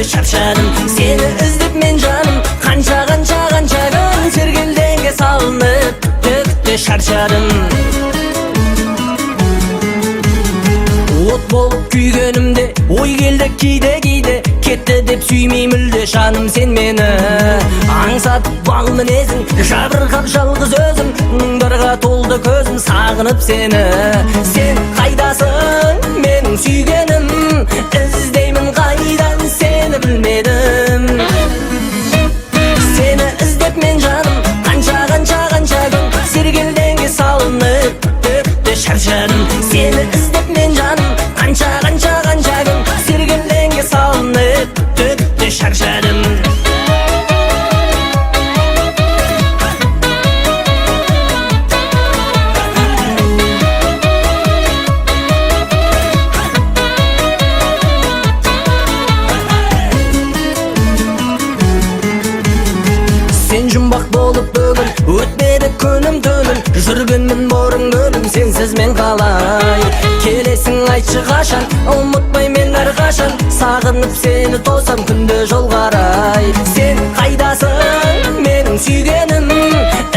şarşadım. Seni izlep men canım kança gün sergeldenге salınıp döktü şarşadım. От болып күйгенімде ой келді кейде кетті деп сүймей мүлде жаным сен мені. Аңсатып бал мінезің жабырқап жалғыз өзім, мұңдарға толды көзім сағынып сені. Сен қайдасың менің сүйгенім, іздеймін қайдан сені білмедім. Сені іздеп мен жаным қанша күн сергелдеңге салынып өтті шаршадым. Сені іздеп мен жаным қанша күн сергелдеңге салынып өтті шаршадым. Sen жұмбақ болып бүгін өтмеді күнім түнім, жүргенмін борын көлім сенсіз мен қалай. Келесің айтшы қашан, ұмытпай мен әрқашан, сағынып сені тосам күнде жол қарай. Сен қайдасың менің сүйгенім,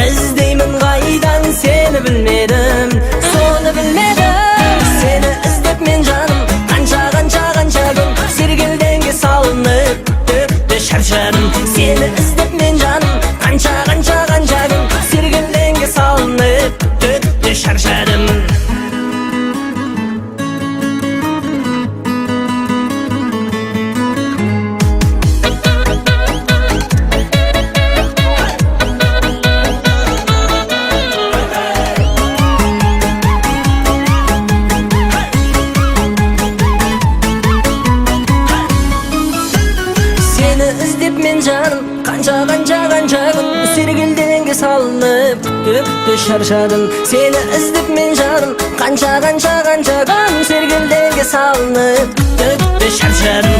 іздеймін қайдан сені білмедім, соны білмедім. Сені іздеп мен жаным қанша күн сергелдеңге салынып өтті шаршадым. Сені іздеп мен жаным қанша күн сергелдеңге салынып өтті шаршадым. Seni іздеп мен жаным қанша күн сергелдеңге салынып өтті шаршадым. Сені іздеп мен жаным қанша күн сергелдеңге салынып өтті шаршадым.